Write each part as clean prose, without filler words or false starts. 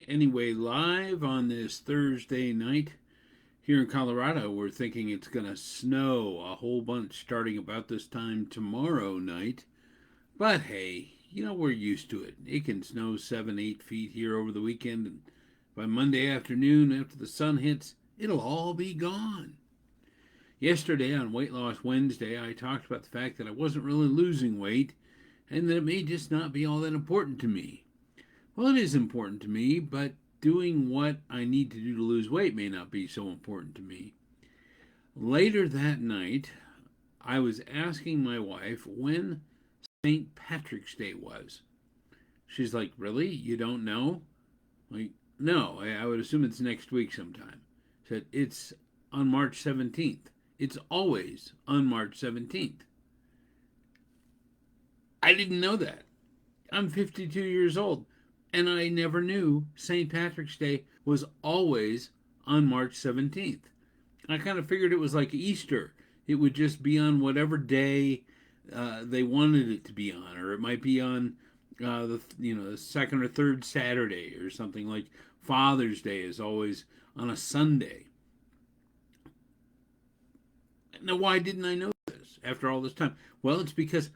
Anyway, live on this Thursday night here in Colorado, we're thinking it's going to snow a whole bunch starting about this time tomorrow night. But hey, we're used to it. It can snow 7, 8 feet here over the weekend, and by Monday afternoon, after the sun hits, it'll all be gone. Yesterday on Weight Loss Wednesday, I talked about the fact that I wasn't really losing weight and that it may just not be all that important to me. Well, it is important to me, but doing what I need to do to lose weight may not be so important to me. Later that night, I was asking my wife when St. Patrick's Day was. She's like, "Really? You don't know?" Like, "No, I would assume it's next week sometime." I said, "It's on March 17th. It's always on March 17th." I didn't know that. I'm 52 years old, and I never knew St. Patrick's Day was always on March 17th. I kind of figured it was like Easter. It would just be on whatever day they wanted it to be on, or it might be on the second or third Saturday or something. Like Father's Day is always on a Sunday. Now, why didn't I know this after all this time? Well, it's because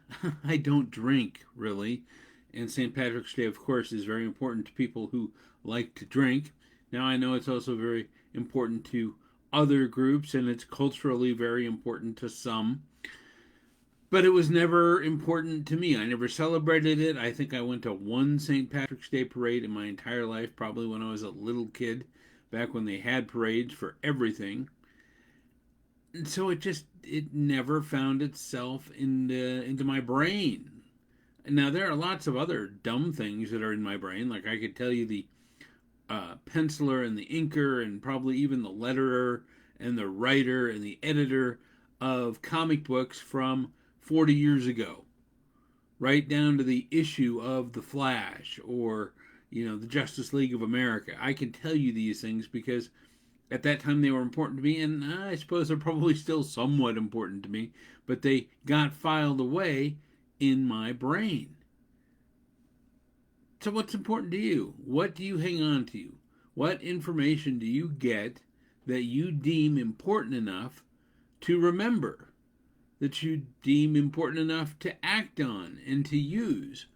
I don't drink, really. And St. Patrick's Day, of course, is very important to people who like to drink. Now, I know it's also very important to other groups, and it's culturally very important to some. But it was never important to me. I never celebrated it. I think I went to one St. Patrick's Day parade in my entire life, probably when I was a little kid, back when they had parades for everything. And so it never found itself into my brain. Now there are lots of other dumb things that are in my brain. Like I could tell you the penciler and the inker and probably even the letterer and the writer and the editor of comic books from 40 years ago, right down to the issue of the Flash or the Justice League of America. I can tell you these things because at that time they were important to me, and I suppose they're probably still somewhat important to me, but they got filed away in my brain. So, what's important to you? What do you hang on to? What information do you get that you deem important enough to remember, that you deem important enough to act on and to use?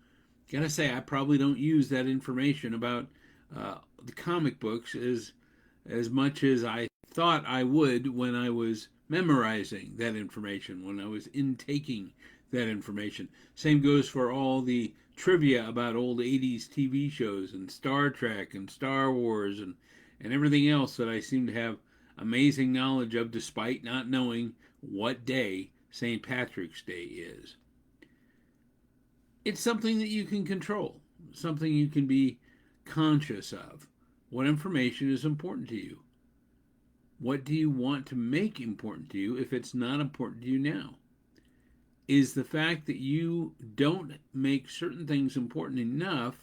Gotta say, I probably don't use that information about the comic books as much as I thought I would when I was memorizing that information, when I was intaking that information. Same goes for all the trivia about old 80s TV shows and Star Trek and Star Wars and everything else that I seem to have amazing knowledge of despite not knowing what day St. Patrick's Day is. It's something that you can control, something you can be conscious of. What information is important to you? What do you want to make important to you if it's not important to you now? Is the fact that you don't make certain things important enough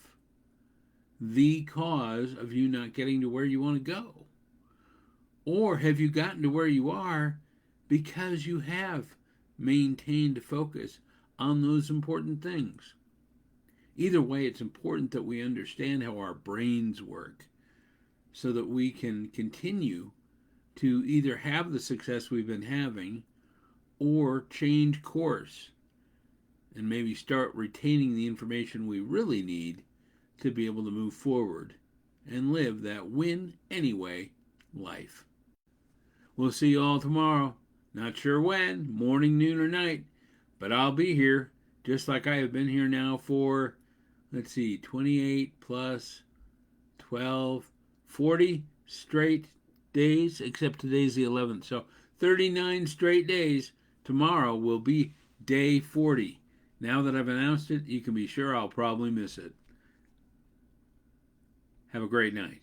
the cause of you not getting to where you want to go? Or have you gotten to where you are because you have maintained focus on those important things? Either way, it's important that we understand how our brains work so that we can continue to either have the success we've been having or change course and maybe start retaining the information we really need to be able to move forward and live that win anyway life. We'll see you all tomorrow. Not sure when, morning, noon, or night, but I'll be here just like I have been here now for, 28 plus 12, 40 straight days, except today's the 11th. So 39 straight days. Tomorrow will be day 40. Now that I've announced it, you can be sure I'll probably miss it. Have a great night.